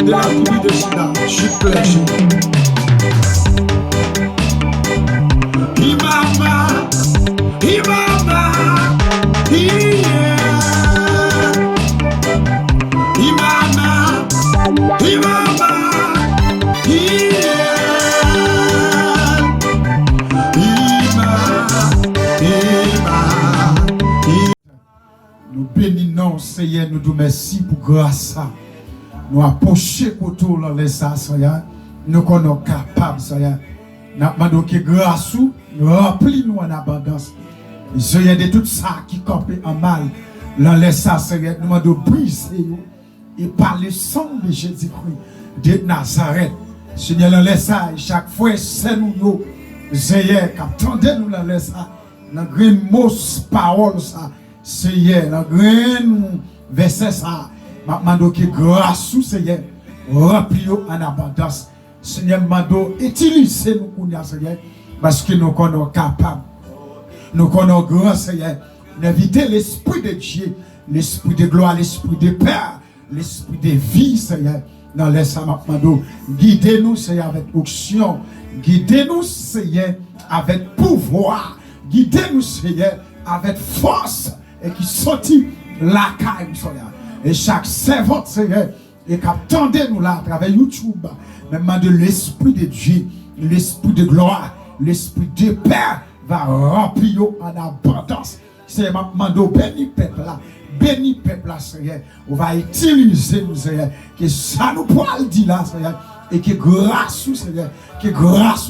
de la tribu de Juda, Jude Clerge. Imama, Imama, Imama, Imama, nous bénissons, Seigneur, nous te merci pour grâce. Nous approcher autour de les Seigneur. Nous sommes capables, Seigneur. Nous demandons que grâce nous remplis-nous en abondance. Seigneur, de tout ça qui campe en mal, dans les Seigneur, nous demandons briser et par le sang de Jésus-Christ de Nazareth. Seigneur, dans les chaque fois, c'est nous, Seigneur, qu'attendez-nous dans les dans green mot parole ça. Seigneur, dans green verset ça. Maintenant que grâce Seigneur, remplis-nous en abondance. Seigneur, mando utilisez-nous pour nous, Seigneur, parce que nous sommes capables. Nous sommes grands, Seigneur, d'inviter l'Esprit de Dieu, l'Esprit de gloire, l'Esprit de paix, l'Esprit de vie, Seigneur, dans les Samapmando. Guidez-nous, Seigneur, avec onction. Guidez-nous, Seigneur, avec pouvoir. Guidez-nous, Seigneur, avec force. Et qui sortit la caille, Seigneur. Et chaque servante, Seigneur, et qu'attendez-nous là, à travers YouTube, même de l'Esprit de Dieu, l'Esprit de gloire, l'Esprit de paix, va remplir en abondance. Seigneur, mando béni peuple là, béni peuple là, Seigneur. On va utiliser nous, Seigneur, que ça nous pourra le dire là, Seigneur, et que grâce, Seigneur,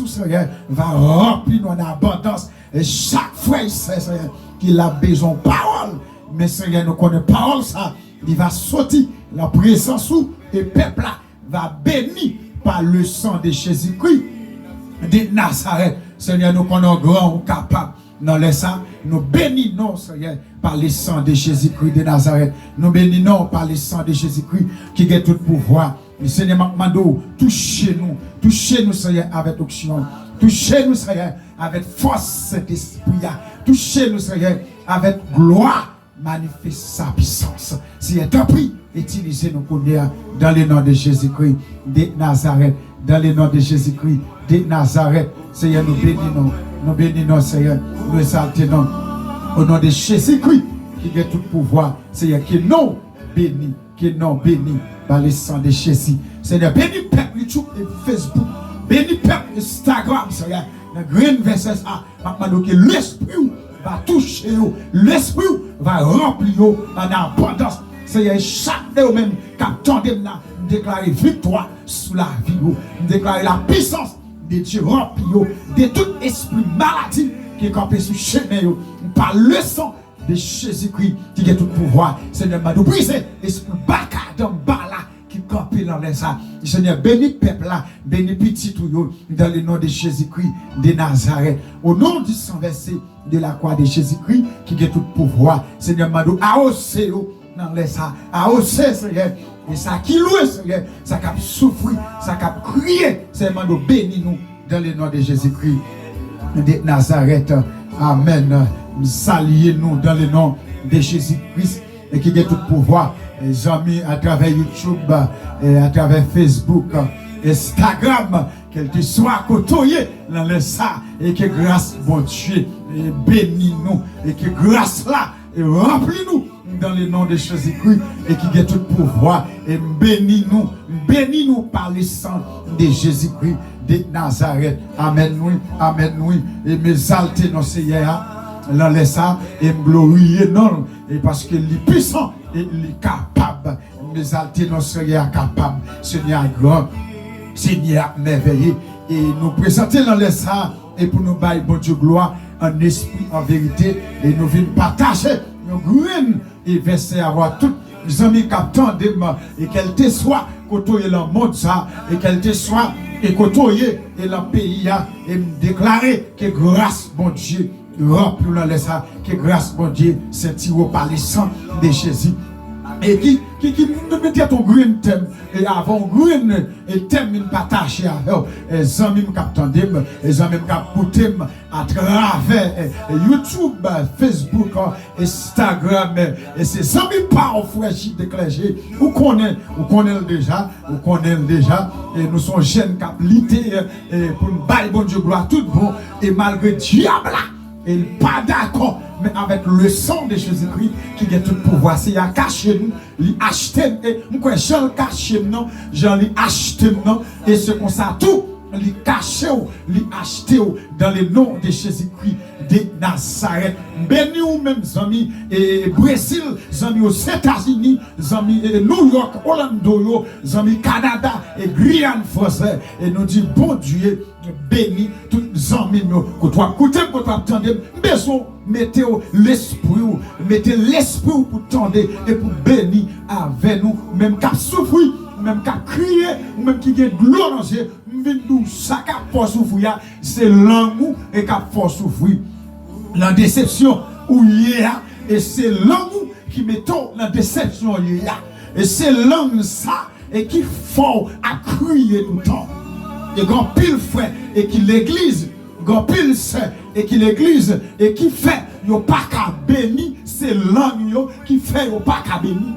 Seigneur, va remplir en abondance. Et chaque fois, Seigneur, qu'il a besoin de parole, mais Seigneur, nous connaissons parole ça, il va sortir la présence et le peuple là va béni par le sang de Jésus-Christ de Nazareth. Seigneur, nous connaissons grand ou capable. Dans les ça, nous bénissons, Seigneur, par le sang de Jésus-Christ de Nazareth. Nous bénissons par le sang de Jésus-Christ qui a tout pouvoir. Le Seigneur Mando, touchez-nous, Seigneur, avec onction. Touchez-nous, Seigneur, avec force cet esprit. Touchez-nous, Seigneur, avec gloire. Manifeste sa puissance. Si est un prix, utilisez-nous pour nous dans le nom de Jésus-Christ de Nazareth. Dans le nom de Jésus-Christ de Nazareth. Seigneur, nous bénissons, Seigneur, nous exaltons au nom de Jésus-Christ qui a tout pouvoir. Seigneur, qui nous bénit par le sang de Jésus. Seigneur, bénis peuple YouTube et Facebook. Bénis peuple Instagram, Seigneur. Dans le grand verset, maintenant que l'esprit va toucher, l'esprit va remplir en abondance. Seigneur, chaque de même qui attendez là, déclarer victoire sur la vie, déclarer la puissance de Dieu rempli de tout esprit maladie qui est campé sur le chemin par le sang de Jésus-Christ qui a tout pouvoir. Seigneur, m'a brisé l'esprit bacadam bala qui campé dans les ça. Seigneur, bénis peuple là, bénis petit tout dans le nom de Jésus-Christ de Nazareth. Au nom du sang versé de la croix de Jésus-Christ qui a tout pouvoir. Seigneur, m'a aosé dans les ça, aosé, Seigneur. Et ça qui loue, Seigneur, ça qui a souffert, ça qui a crié, Seigneur, nous bénis-nous dans le nom de Jésus-Christ de Nazareth. Amen. Saluez-nous dans le nom de Jésus-Christ et qui a tout pouvoir. Les amis à travers YouTube, et à travers Facebook, Instagram, qu'elle te soit côtoyée dans le ça et que grâce, bon Dieu, bénis-nous et que grâce là, et remplis-nous dans le nom de Jésus-Christ et qui a tout pouvoir et bénis-nous par le sang de Jésus-Christ de Nazareth. Amen, oui, amen, oui. Et m'exalter dans Seigneur, dans les ça et me glorifier non, et parce qu'il est puissant et il est capable. M'exalter dans Seigneur capable, Seigneur grand, Seigneur merveilleux, et nous présenter dans les ça et pour nous bailler bon Dieu gloire en esprit, en vérité, et nous venons partager nos green et verser avoir tous les amis qui attendent et qu'elle te soit côtoyé dans le monde ça et qu'elle te soit et côtoyé et dans le pays et me déclarer que grâce bon Dieu remplit dans les ça, que grâce bon Dieu c'est tiré par le sang de Jésus et qui nous mettait ton green thème et avant green et thème il partage les amis qui attendent les amis qui écoutent à travers YouTube, Facebook, Instagram et ces amis par frère de clergé vous connaissez déjà et nous sommes jeunes qui lité pour nous bailler bon Dieu gloire tout bon et malgré diable là il n'est pas d'accord, mais avec le sang de Jésus-Christ qui a tout pouvoir. C'est à cacher nous, lui acheter, et moi, j'en cache non, j'en lui acheter non, et ce qu'on ça tout, lui cacher, lui acheter dans le nom de Jésus-Christ de Nazareth. Béni ou même amis et Brésil, amis aux États-Unis, amis New York, Orlando, amis Canada et Guyane français, et nous dit bon Dieu. Béni tous les amis que toi écoutez, que toi attendez, besoin mettez l'esprit pour tendre et pour bénir avec nous, même qu'à souffrir, même qu'à crier, même qui a de l'eau dans les yeux, nous ça qu'à force souffrir, c'est l'amour et qu'à force souffrir. La déception où il y a, et c'est l'amour qui mettons la déception il y a, et c'est l'amour ça et qui faut à crier tout le temps. Et grand pile frère et qui l'église, grand pile sœur et qui l'église et qui fait yo pas qu'à bénir, c'est l'agneau qui fait yo pas qu'à bénir.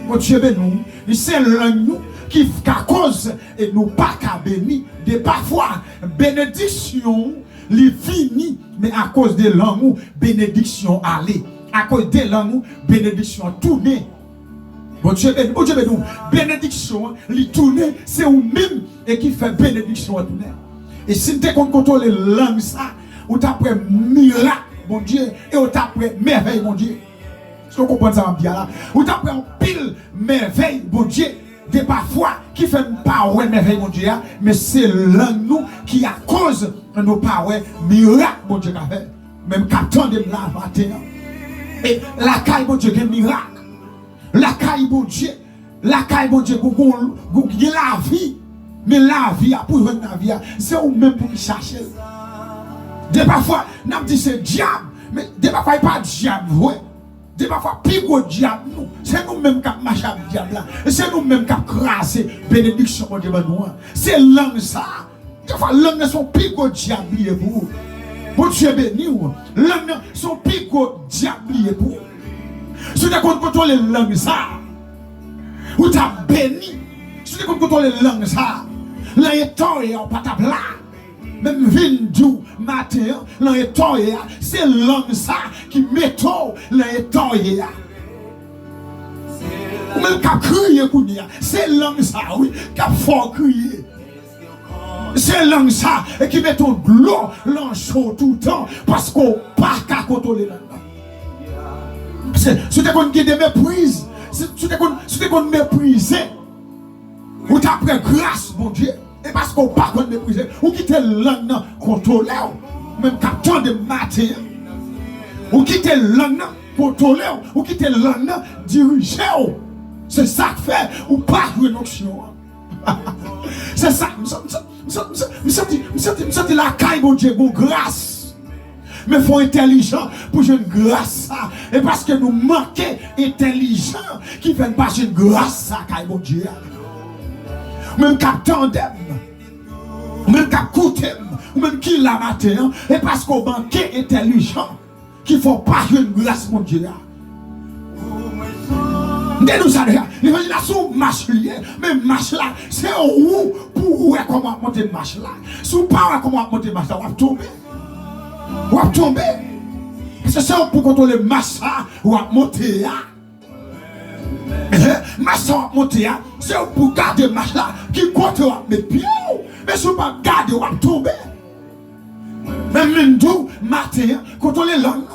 Mon Dieu béni, c'est l'agneau qui à cause et nous pas qu'à bénir. De parfois bénédiction li fini mais à cause de l'amour bénédiction aller, à cause de l'amour bénédiction tourner. Bon Dieu, bénédiction, li tourne, c'est vous-même et qui fait bénédiction à tourner. Et si tu contrôles les langues, ça, ou t'après miracle, mon Dieu, et ou t'après merveille, mon Dieu. Est-ce que vous comprenez ça, bien là? Ou t'après pile merveille, mon Dieu, de parfois qui fait pas ouais merveille, mon Dieu, mais c'est langue nous qui à cause de nos paroles miracle, mon Dieu, qu'a fait. Même qu'attend de la matin. Et la caille, mon Dieu, qui est miracle. La caille bon Dieu, la vie, mais la vie pour une vie, c'est ou même pour chercher. De parfois, nous dit c'est diable, mais de parfois pas diable, ouais. De parfois plus gros diable nous, c'est nous même qui marche avec diable là, c'est nous même qui craser bénédiction pour Dieu nous. C'est langue ça. De fois langue sont plus gros diable pour. Bon Dieu béni ou. Langue sont plus gros diable pour. Si tu contrôles les langues, ça, ou tu as béni, si tu contrôles les langues, ça, l'entouré en patapla, même vindou, matin, l'entouré, c'est langue, ça, qui métaux, l'entouré. Ou même qu'à crier, c'est langue, ça, oui, qu'à fort crier. C'est langue, ça, et qui met ton l'eau, l'enchaud tout le temps, parce qu'on pas qu'à contrôler la langue. Si tu as des méprises, si tu as méprisé, ou tu as pris grâce, mon Dieu, et parce qu'on pas mépriser, ou qui te langue contrôler, même quand de matin, ou qui te langue contrôler, ou qui te langue diriger, c'est ça que fait, ou pas une option. C'est ça, me sens la caille, mon Dieu, mon grâce. Mais il faut intelligent pour jouer une grâce. Et parce que nous manquons intelligent qui fait passer une grâce à mon Dieu. Même captain d'aime, même captain, ou même qui l'a matin, et parce qu'on manque intelligent qui faut pas jouer une grâce mon Dieu. Nous ça déjà, l'imagination marche liée, mais marche là, c'est où pour comment monter marche là. Si vous pas comment monter marche là, on va tomber. Ou à tomber. C'est ça pour contrôler massa ou à monter. Massa ou à monter, c'est pour garder massa qui compte mes pieds. Mais si vous pas garder ou à tomber. Même nous, matin, contrôler langue.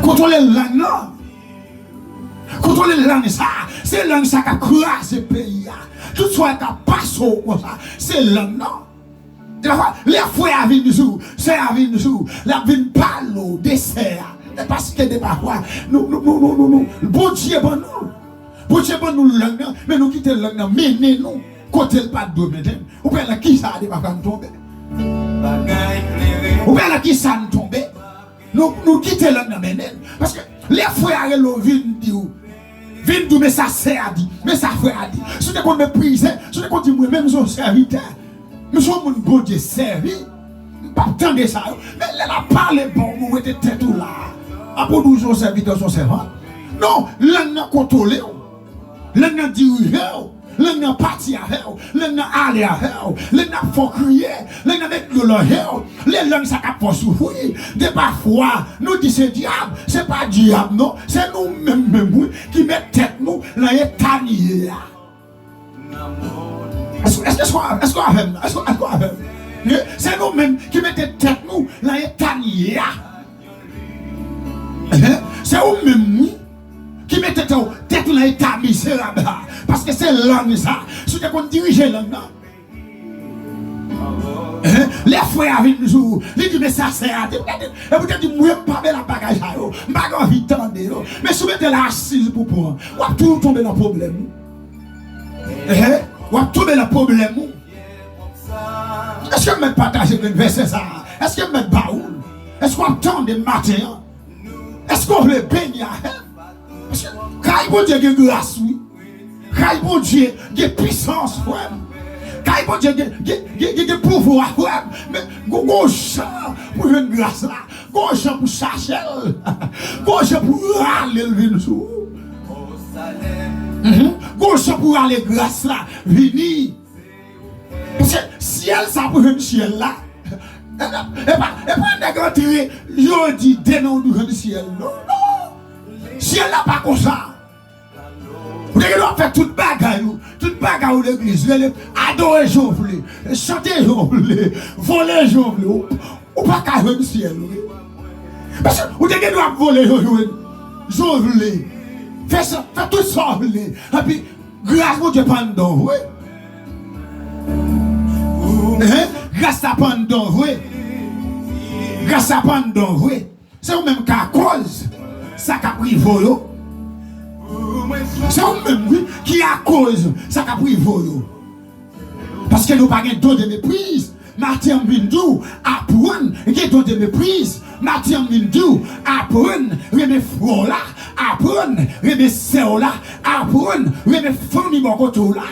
Contrôler langue. Contrôler langue ça. C'est langue ça qui a crasé le pays. Tout soit qui a passé comme ça. C'est langue non. Les frères viennent nous, c'est à venir nous, la vie parle, dessert. Parce que des parfois, nous, bon Dieu, bon nous, langue, mais nous quittons langue, menez nous, côté le pas de domaine. Ou bien là, qui ça a des parfois tomber? Ou bien là, qui ça nous tomber? Nous quittons langue, menez. Parce que les frères viennent dire, Viens d'où mais ça c'est à dire, mais ça frère à dire. Si tu qu'on méprise, si tu qu'on dit moi-même son serviteur, nous sommes mon bon Dieu servi. Pas tant de ça, mais elle a parlé bon, vous êtes tête tout là. Après nous son serviteur, son servant. Non, l'un a contrôlé, l'un a dirigé, l'un a parti à elle, l'un a allé à elle, l'un a fait crier, l'un a mettre de l'oreille, les langues ça n'a pas souffrir. De parfois, nous disons c'est diable, c'est pas diable, non, c'est nous-mêmes qui mettons tête nous dans l'état nié. Est-ce qu'on a fait? C'est nous-mêmes qui mettons tête nous dans l'état nié. C'est nous-mêmes qui mettez tête dans l'état misérable. Parce que c'est l'homme ça. Si tu as dirigé l'homme. Les frères viennent nous jour. Ils disent mais ça c'est à dire. Et vous dites moi pas la bagage à eux. Je n'ai pas envie de tendre. Mais si vous mettez l'assise pour prendre, vous allez toujours tomber dans le problème. Vous allez tomber dans le problème. Est-ce que vous mettez partager le verset ça? Est-ce que vous mettez baoul? Est-ce qu'on attend des matins? Est-ce qu'on veut bénir? Quand bon Dieu a grâce, oui. Quand bon Dieu a puissance, frère. Quand bon Dieu a pouvoir, frère. Mais gauche pour une grâce là. Gauche pour chercher. Gauche pour aller le jour. Gauche pour aller grâce là. Venir. Parce que ciel, ça pour un ciel là. Et pas négocier, je dis dénon du ciel. Non, non. Ciel là pas comme ça. Vous devez faire toute bagarre de l'église. Adorer, je voulais. Chanter, je voulais. Voler, je voulais. Ou pas qu'à le ciel. Parce que vous devez voler, je voulais. Faites tout ça, vous voulez. Et puis, grâce à Dieu pendant, oui. Grâce à pendant, oui. Grâce à pendant, oui. C'est vous-même qui a cause. Ça qui a pris volo. C'est vous-même oui, qui a cause. Ça qui a pris volo. Parce que nous n'avons pas de don de méprise. Martin Mindou apprendre qui don de méprise. Martin Mindou apprendre remet froid là. Apprendre remet sœur là. Apprendre remet famille mon côté là.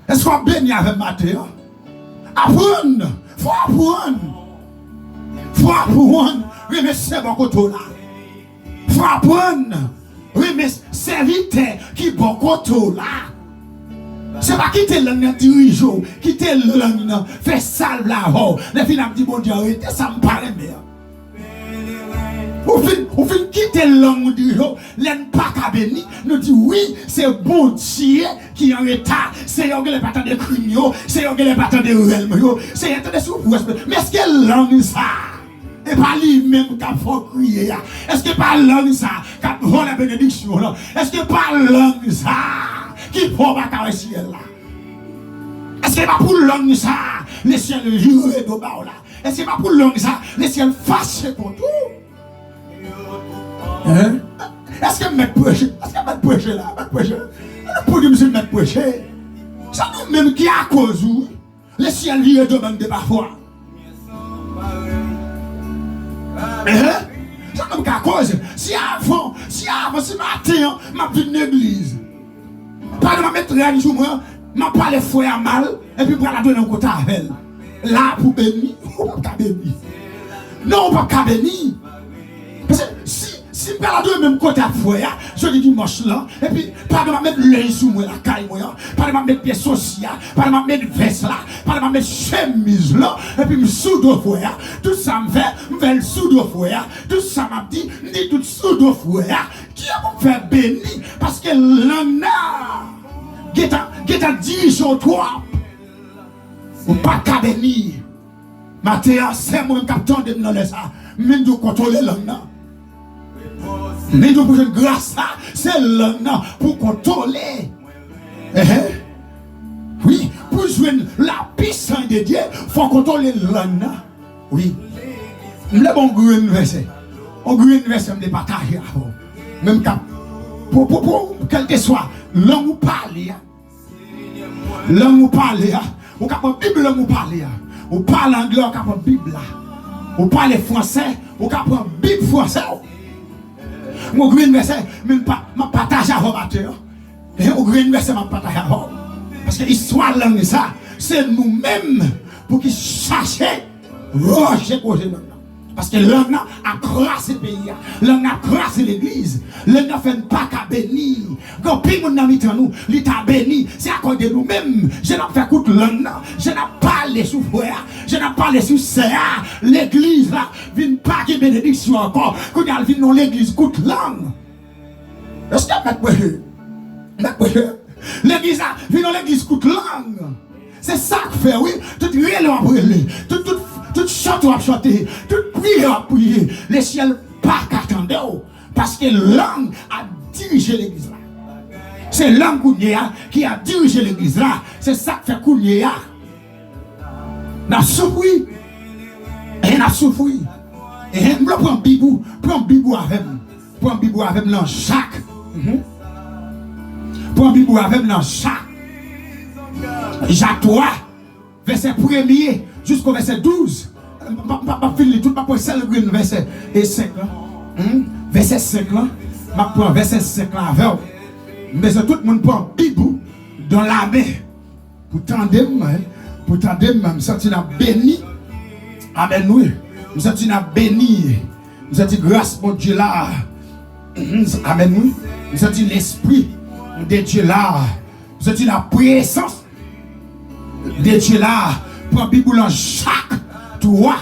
Est-ce qu'on bénit avec Mathéo? Apprendre. Faut apprendre. Faut apprendre. Oui, mais c'est bon côté là. Faut apprendre. Oui, mais serviteur qui bon côté là. C'est pas quitter l'un dirigeant, quitter l'un, faire salve là-haut. Les filles m'ont dit, bon Dieu, arrêtez, ça me paraît bien. Au fin quitter l'homme du jour, l'un pas qu'à bénir, nous dit oui, c'est bon Dieu qui est en état, c'est un les patins de criminaux, c'est un les patins de réels, c'est un des souffrances. Mais est-ce que l'homme ça? Et pas lui-même qui a fait crier. Est-ce que pas l'homme ça qui a volé la bénédiction là? Est-ce que pas l'homme ça qui faut pas carrer ciel là? Est-ce que pas pour l'homme ça, les ciels jurés de bas là? Est-ce que pas pour l'homme ça, les ciels fâchés contre tout? Est-ce que mettre prêcher? Est-ce que mettre prêcher là? Mettre prêcher? Pour dire monsieur mettre prêcher. Ça nous-mêmes qui a cause où les ciels virent de même de parfois. Ça nous qui a cause. Si avant, si matin, m'a vu une église. Pas de mettre rien sur moi, m'a pas les fouets à mal, et puis pour la donner un côté à elle. Là pour bénir, on pas bénir. Non, on pas bénir. Parce que si je la donner même côté à fouet, je dis dimanche là, et puis pas de mettre l'œil sur moi, la caille moi, pas de mettre pied social, pas de mettre veste là, pas de mettre chemise là, et puis me sous de fouet, tout ça me fait le sous de fouet, tout ça m'a dit tout sous de fouet, qui a me fait bénir, parce que l'homme qui est en dirigeant toi, ou pas qu'à bénir. Mathéa, c'est moi qui attends de nous laisser ça, mais nous contrôler l'homme. Mais nous pour une grâce, c'est l'homme pour contrôler. Oui, pour jouer la puissance de Dieu, il faut contrôler l'homme. Oui. Le bon green verset. On green verset, me partager. Même pour quel que soit l'homme ou parler. L'homme ou parler. Ou capable Bible l'homme ou parler. Ou parle anglais, ou capable Bible. Ou parle français, ou capable Bible français. Mon grand verset, même pas ma partage à vous. Et au grand verset, ma partage à vous. Parce que l'histoire langue ça, c'est nous-mêmes pour qu'ils cherchent rocher pour nous. Parce que l'homme a crassé le pays, l'homme a crassé l'église, l'homme a fait pas qu'à bénir. Quand puis mon ami nous, il t'a béni, c'est à cause de nous-mêmes. Je n'ai fait écoute l'homme, je n'ai pas les sous frère, je n'ai pas les sous sœurs. L'église là, vient pas qui bénédiction encore. Quand elle vient dans l'église, écoute l'homme. Est-ce que l'église là, vient dans l'église, écoute l'homme. C'est ça que fait, oui. Tout réel à brûler, tout chante à chanter, tout prière à prier. Les ciels pas qu'attendent. Parce que l'homme a dirigé l'église là. C'est l'homme qui a dirigé l'église là. C'est ça que fait Kounia. N'a souffert. Et n'a souffert. Et on prend bibou avec. Prends bibou avec dans chaque. Prends bibou avec dans chaque. Jacques 3, verset 1er jusqu'au verset 12. Pas fini tout, pas pour celle verset 5 là. Verset 5 là. Je prends verset 5 là avec. Mais tout le monde prend bibou dans la main. Pour tendre, je sens béni. Amen, oui. Je sens béni. Je sens grâce mon Dieu là. Amen, oui. Je sens l'esprit de Dieu là. Je sens la présence de Dieu là. Prends Bible en chaque 3.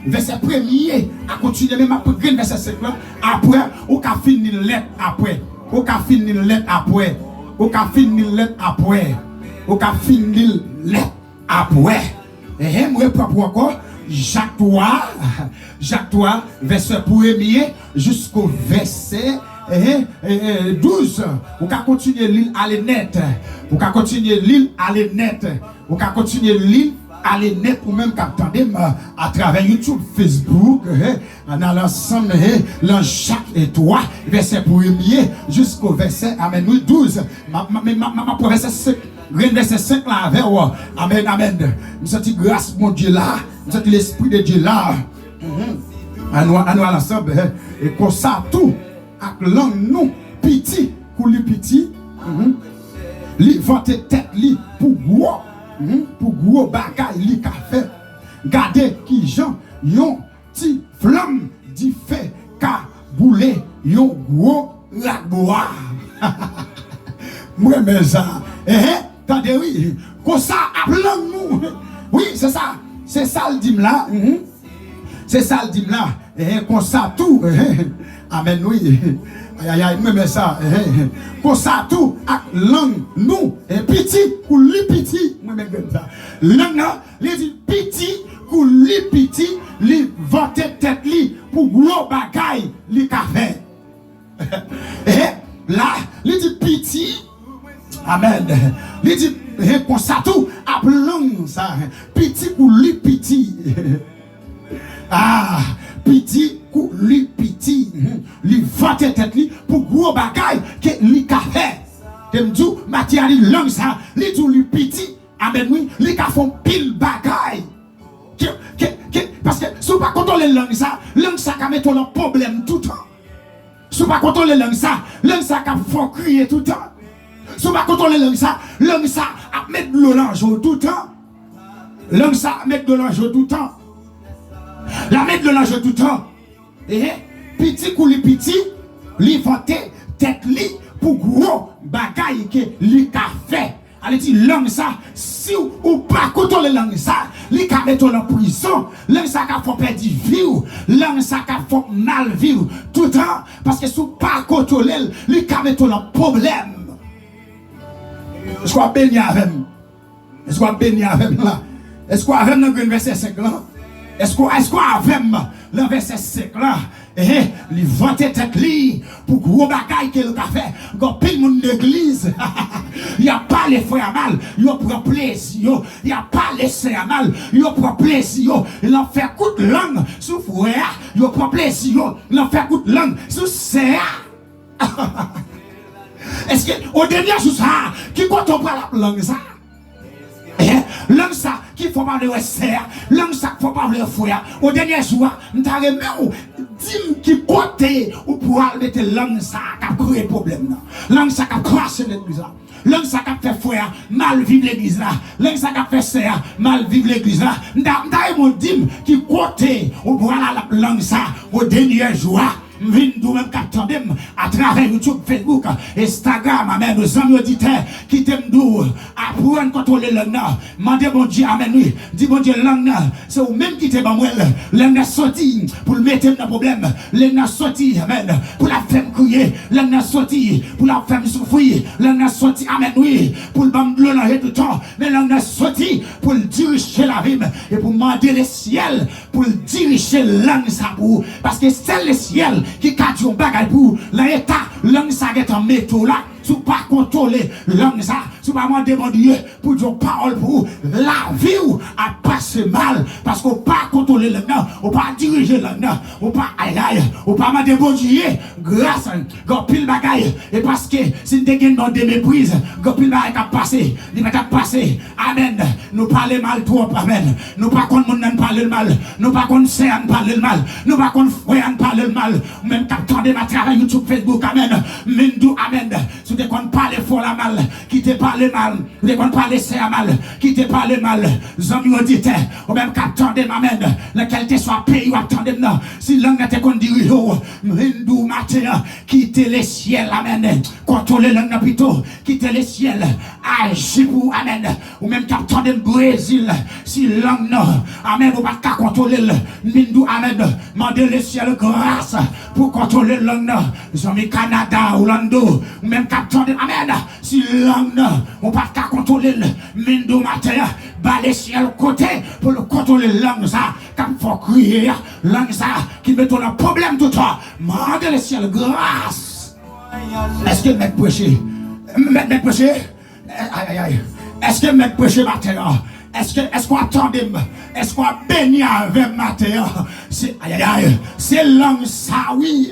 Verset 1er. À continuer même après verset 5 là. Après, on a fini une lettre après. On a fini une lettre après. On a fini une lettre après. On a fini une lettre après. Moi, pour encore. Jacques 3, verset 1er jusqu'au verset 12. On va continuer l'île à l'ennette. On va continuer l'île à l'ennette. On va continuer l'île à l'ennette ou même qu'attendez à travers YouTube, Facebook, on a l'ensemble, Jacques 3, verset 1er jusqu'au verset, amen, 12. Ma verset 5. Verset 5 là avec amen, amen. Nous sentons grâce mon Dieu là. Nous sentons l'esprit de Dieu là. À nous ensemble. Et comme ça tout, avec langue nous, petit, pour lui petit. Li vante tête li pour gros bagaille li ka fait. Gardez qui Jean yon ti flamme di fait ka boule yon gros laboire. Moi mais ça. Attendez, oui, comme ça, appelons-nous. Oui, c'est ça. C'est ça le dîme là. C'est ça le dîme là. Comme ça, tout. Amen, oui. Aïe, aïe, aïe, mais ça. Comme ça, tout. Langue, nous. Petit, ou li petit. Moi, mais ça. Langue, les dit petit, ou li petit, li vante tête li, pour gros bagaille, li café. Là, les dit petit. Amen. Il dit, pour ça tout, appelons ça. Petit ou lui petit. Ah, petit ou lui petit. Lui vante tête li pour gros bagaille que lui café. T'aimes dit, matière langue ça, lui dit lui petit. Amen, oui, lui ka font pile bagaille. Parce que si vous pas contrôler langue ça ka mettre un problème tout le temps. Si vous pas contrôler langue ça ka font crier tout le temps. Si vous ne contrôlez pas langue ça, à mettre de l'eau dans le jour tout le temps. Langue ça, à mettre de l'eau dans le jour tout le temps. La mettre de l'eau dans le jour tout le temps. Et petit ou li petit, li vante tête li pour gros bagaille que li ka fait. Allez dire langue ça, si ou pas contrôler langue ça, li ka mettre en prison, langue ça ka faut perdre vie, langue ça ka faut mal vivre tout le temps parce que si ou pas contrôler, li ka mettre en problème. Est-ce qu'on a béni avec nous? Est-ce qu'on a béni avec nous là? Est-ce qu'on a avec nous le verset 5 là? Est-ce qu'on a avec nous le verset 5 là? Il vante tête li pour gros bagaille qu'il a fait. Quand pile monde d'église, il n'y a pas les frères mal, il prend plaisir, il n'y a pas les sœurs mal, il prend plaisir, il en fait coup de langue sous frère, il prend plaisir, il en fait coup de langue sous sœur. Est-ce que au dernier jour ça, qui compte on la langue ça? Langue ça, qui faut parler de serre, langue ça, faut parler de frère. Au dernier jour, nous t'avons dis qui côté ou pour mettre langue ça qui créer problème là. Langue ça qui cracher l'église là. Langue ça qui fait frère mal vivre l'église là. Langue ça qui fait sœur mal vivre l'église là. D'ailleurs mon dit qui côté ou pour la langue ça au dernier jour. Vin nous même captandem à travers YouTube, Facebook, Instagram, amen, nos amis auditeurs qui t'aiment nous apprendre contrôler langue là. Mandez bon Dieu, amen, oui. Dis bon Dieu langue là, c'est ou même qui t'aime moi, langue sorti pour le mettre dans problème, langue sorti, amen, pour la faire crier, langue sorti pour la faire souffrir, langue sorti, amen, oui, pour le bam l'eau dans tout temps, mais langue sorti pour le diriger la vie et pour demander le ciel pour le diriger langue ça pour parce que c'est le ciel qui cadre un bagage pour l'état langue ça est en métaux là sous pas contrôler langue ça sous pas demander mon Dieu pour dire parole pour la vie a passé mal parce qu'on pas contrôler langue on pas diriger langue on pas aïe on pas demander bon Dieu grâce gon pile bagage et parce que si tu gagne dans des méprises gon pile bagage a passé il va passer amen nous parler mal trop amen nous pas qu'on monde parler mal nous pas qu'on sait parler mal nous pas qu'on frère parler mal même capteur de matériel YouTube Facebook amen mendou amen si tu qu'on parler fort la mal qui te parler mal tu qu'on parler c'est mal qui te parler mal amis auditeurs ou même capteur de amen lequel te soit pays ou attendez non si langue te qu'on dirige mendou matin quitter les ciels amen contrôler langue plutôt quitter les ciels agir pour amen ou même capteur de Brésil si langue non amen ou pas contrôler mendou amen demander le ciel grâce pour contrôler langue amis Canada Orlando ou même capteur de amen si langue on pas contrôler mendou matin bas les ciel côté pour le contrôler langue ça comme faut crier langue ça qui met ton problème tout toi demander le ciel grâce. Est-ce que mec prêcher mec prêcher aïe est-ce que mec prêcher matin est-ce qu'on attend est-ce qu'on bénit avec matin c'est aïe c'est langue ça oui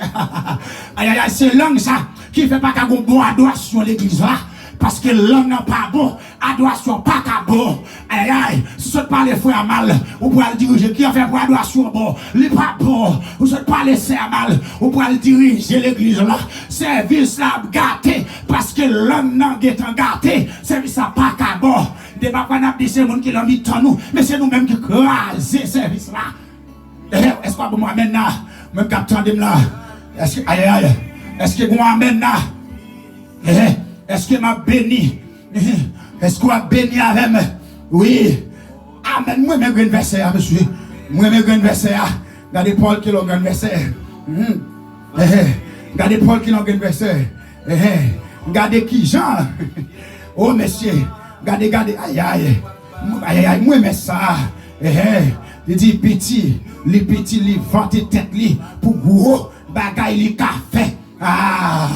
aïe c'est langue ça qui fait pas qu'à bon adoration l'église là parce que langue n'est pas bon, adoration pas qu'à bon. Aïe, si vous parlez frère mal, vous pouvez le diriger. Qui a fait pour adoration bon, il pas bon. Vous parlez frère mal, vous pouvez le diriger l'église là. Service là gâté, parce que langue n'est pas gâté. Service là pas qu'à bon. Des pas qu'on a dit c'est monde qui l'a mis dans nous, mais c'est nous-mêmes qui crasons service là. Est-ce que vous m'amènez là, même capteur de là? Est-ce que aïe, est-ce que vous m'amènez là? Est-ce que m'a béni? Est-ce qu'on a béni avec moi? Oui. Amen. Moi, je suis verset, monsieur. Moi, je suis verset. Regardez Paul qui l'a un verset. Regardez Paul qui l'a un verset. Regardez qui Jean. Oh, monsieur. Regardez. Aïe. Moi, je ça. Il dit petit, les ventes tête pour gros bagaille, les café. Ah.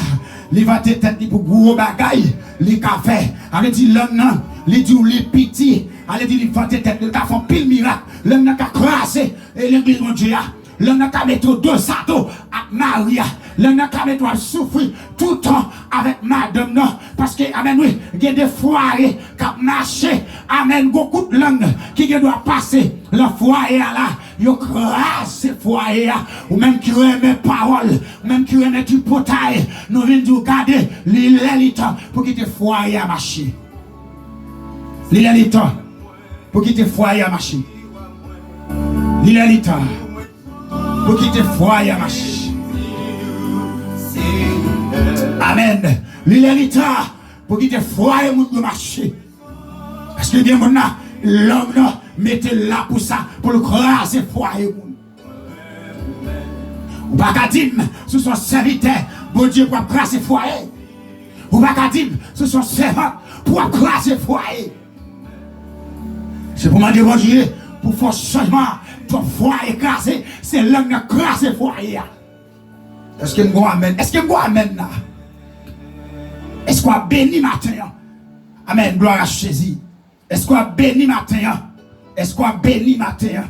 Il va te tête pour gros bagaille, les cafés. Avec dit l'homme, il dit les petits. Allez dit il va te tête, il va faire pile miracle. L'homme n'a qu'à crasser et l'église mon Dieu. L'homme n'a qu'à mettre deux satos avec Maria. L'homme n'a qu'à mettre souffrir tout le temps avec madame non. Parce que, amen, oui, il y a des foyers qui marchent. Amen, beaucoup de langues qui doivent passer. Le foyer là, il crase ce foyer. Ou même qui aime paroles, ou même qui aime du potail. Nous venons de garder l'élite pour quitter le foyer à marcher. L'élite pour quitter le foyer à marcher. L'élite pour quitter le foyer à marcher. Amen. L'élite pour quitter le foyer à marcher. Parce que bien mon l'homme mettez là pour ça, pour le craser foyer. Ou pas qu'à dire, ce sont serviteurs, bon Dieu, pour craser foyer. Ou pas qu'à dire, ce sont servants, pour craser foyer. C'est pour demander bon Dieu, pour faire changement, ton foyer crasé, c'est l'homme qui a crasé foyer. Est-ce que moi amène? Est-ce que moi amène là? Est-ce qu'on a béni matin? Amen, gloire à Jésus. Est-ce qu'on a béni matin? Est-ce qu'on a béni matin?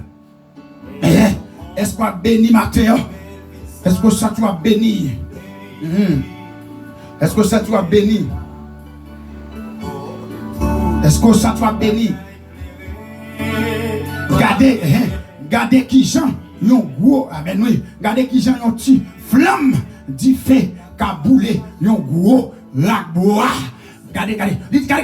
Est-ce qu'on a béni matin? Est-ce que ça tu as béni? Est-ce que ça tu as béni? Est-ce que ça tu as béni? Gardez qui Jean yon gros, amen oui, regardez qui j'en yon petit flamme, dit fait, qu'a boulé, yon gros, lac bois, regardez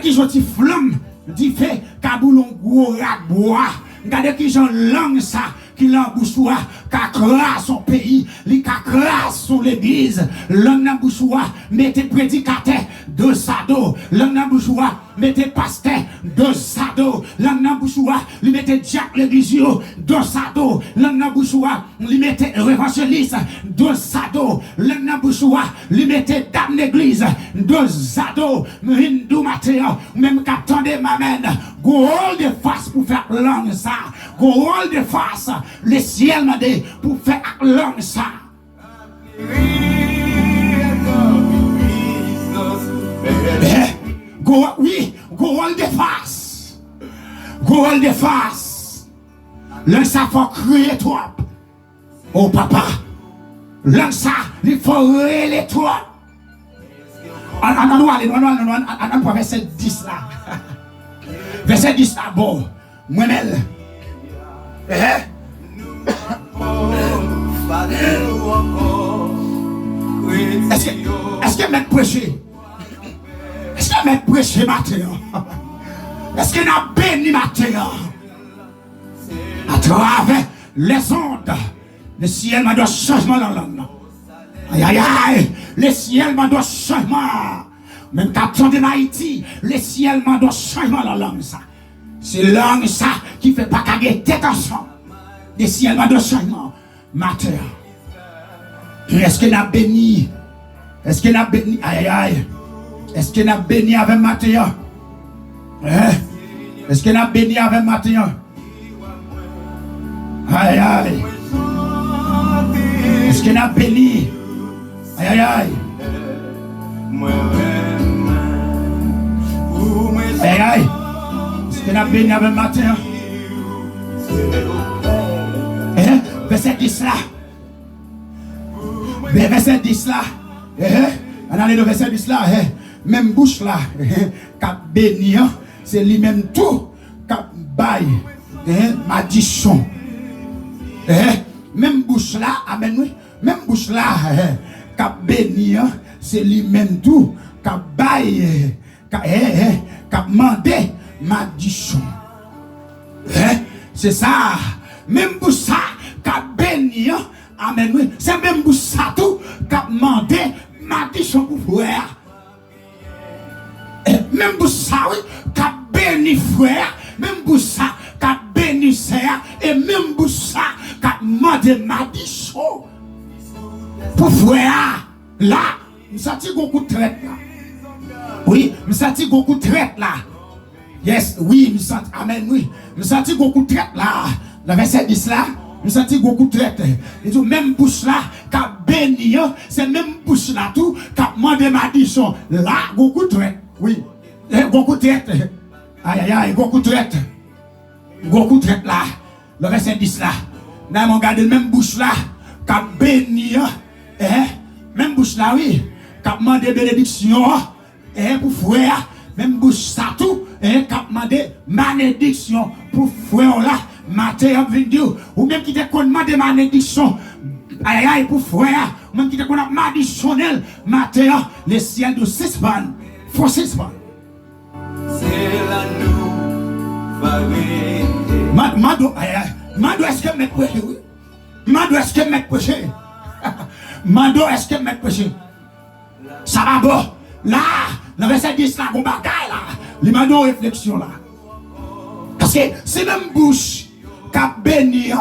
qui j'en petit flamme, dit fait, qu'a boulé, yon gros lac bois, regardez qui j'en langue ça, qui l'embouchoua, qu'a crasse son pays, li qu'a crasse son l'église, l'embouchoua, mettez prédicateur de sado, l'embouchoua, mettez pasteur de sado, l'embouchoua, li mettez Jack l'église de sado, l'embouchoua, li mettez évangéliste de sado, l'embouchoua, li mettez dame l'église de sado, hindou matin, même qu'attendez m'amène, go hold de face pour faire langue ça, go hold de face, le ciel m'a dit pour faire langue ça. Go hold de face. Go hold de face. L'un ça faut crier trop. Oh papa. L'un ça, il faut rêler trop. On va verset 10 là. Verset 10 là, bon. Moi-même. Est-ce que m'être prêché? Est-ce que m'être prêché matin? Est-ce qu'il a béni matin? À travers les ondes, le ciel m'a donné changement dans l'homme. Aïe aïe aïe, le ciel m'a donné changement. Même quand de Haïti, le ciel m'a donné changement dans l'homme ça. C'est l'homme ça qui fait pas caguer tête ensemble. Le ciel m'a donné changement matin. Est-ce qu'il a béni? Est-ce qu'il a béni? Aïe aïe. Est-ce qu'il a béni avec matin? Est-ce qu'il a béni avec matin? Aïe aïe. Est-ce qu'il a béni? Aïe aïe aïe. Aïe aïe. Est-ce qu'il a béni avec matin? Verset 10 là. Verset 10 là. On a le verset 10 là. Même bouche là. Cap béni. C'est lui-même tout. Cap bail. Madichon. Même bouche là. Amen oui. Même bouche là. Cap béni. C'est lui-même tout. Cap bail. Cap mandé. Madichon. C'est ça. Même bouche ça. Cap béni. Amen oui. C'est même bouche ça tout. Cap mandé. Madichon pour frère. Même pour ça, oui, qu'a béni frère, même pour ça, qu'a béni sœur, et même pour ça, qu'a demandé madichon. Pour frère, là, nous senti beaucoup de traite là. Oui, nous senti beaucoup de traite là. Yes, oui, nous senti, amen, oui. Nous senti beaucoup de traite là. Le verset 10 là, nous senti beaucoup de traite. Et tout, même bouche là, qu'a béni, c'est même bouche là tout, qu'a demandé madichon. Là, beaucoup de traite. Oui, beaucoup de traite. Aïe aïe aïe, beaucoup de traite. Beaucoup de traite là. Le verset 10 là. Là, on regarde même bouche là. Qu'a béni. Même bouche là, oui. Qu'a demandé bénédiction. Pour frère. Même bouche ça tout. Qu'a demandé malédiction. Pour frère là. Matin vidéo. Ou même qui te demandé malédiction. Aïe aïe, pour frère. Ou même qui te demandé malédictionnel. Matin, le ciel de 6 vannes. For 6 months. C'est la nouvelle. Mado, est-ce que m'est prêché? Mado, est-ce que m'est prêché? Mado, est-ce que m'est prêché? Ça va bon. Là, le verset 10 là, on bagaille là. Les mado réflexion là. Parce que c'est même bouche qu'a béni.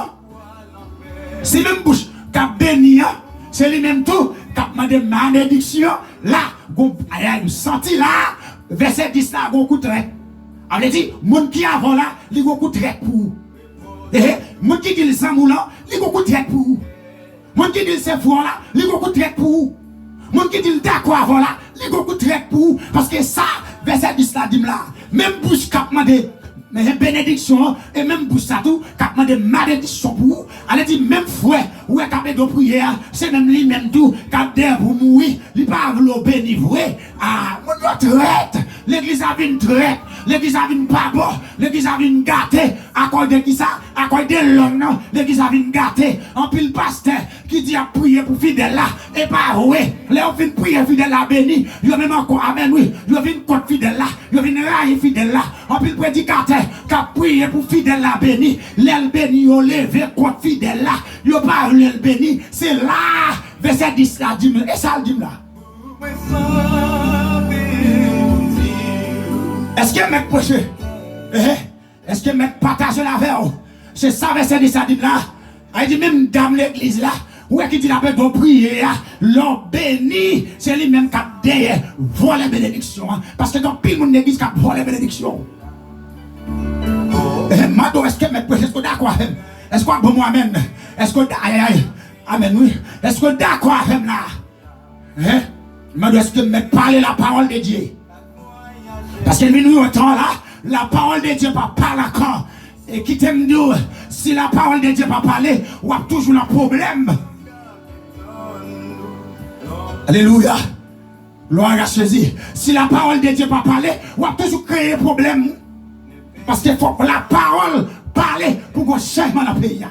C'est même bouche qu'a béni. C'est lui-même tout qu'a demandé malédiction. Là, il senti là, verset 10 là, il coup de traite. On a dit, mon qui avant là, il y a coup de traite pour. Mon qui dit le samou là, il y a coup de traite pour. Mon qui dit le c'est fort là, il y a coup de traite pour. Mon qui dit le d'accord avant là, il y a coup de traite pour. Parce que ça, verset 10 là, dit là, même bouche qui a demandé bénédiction, et même bouche ça tout, qui a demandé malédiction pour. Elle a dit, même frère, ou est capable de prière, c'est même lui même tout, qui a dit pour mourir, il pas voulu bénir vrai. Ah, mon traite, l'église a une traite, l'église a venu pas bon, l'église a venu gâter, à cause de qui ça, à cause de l'homme, non, l'église a venu gâter, en pile pasteur qui dit à prier pour fidèle là, et pas ouais, là on vient prier fidèle là béni, yo même encore amen oui, yo vient contre fidèle là, yo vient railler fidèle là, en pile prédicateur qui a prié pour fidèle là béni, l'aile béni yo levé contre fidèle là, yo pas l'aile béni, c'est là, verset 10 là, dit et ça le dit là. Est-ce que mec prêcher? Est-ce que mec partage la verre? C'est ça verset 10 ça dit là. Il dit même dame l'église là. Où est-ce qu'il dit la paix de prier? L'homme béni, c'est lui-même qui a derrière voler les bénédictions. Parce que dans pile monde l'église qui a volé les bénédictions. Mado, est-ce que mec prêcher? Est-ce que d'accord avec? Est-ce que bon moi amen? Est-ce que amen oui? Est-ce que d'accord avec là? Mado, est-ce que mec parler la parole de Dieu? Parce que nous, au temps là, la parole de Dieu va parler encore. Et qui t'aime nous, si la parole de Dieu va parler, on a toujours un problème. Alléluia. Gloire à Jésus. Si la parole de Dieu va parler, on a toujours créé un problème. Parce qu'il faut que la parole parle pour qu'on changement dans le pays.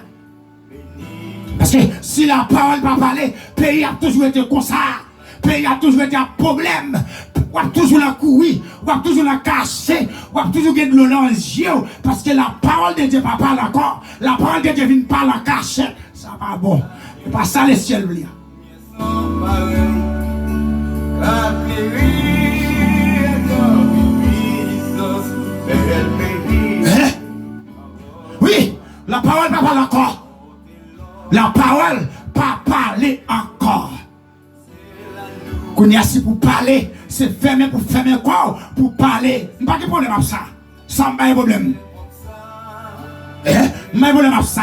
Parce que si la parole va parler, le pays a toujours été comme ça. Le pays a toujours été un problème. On a toujours la courir, on a toujours la cacher, on a toujours de l'eau dans les yeux. Parce que la parole de Dieu ne parle encore. La parole de Dieu vient pas la cacher. Ça va bon. C'est pas ça le ciel. Oui, la parole ne parle encore. La parole ne parle encore. Qu'on y a si pour parler, c'est fermer pour fermer quoi? Pour parler. Je n'ai pas de problème avec ça. Ça n'a pas de problème. Je n'ai pas de problème avec ça.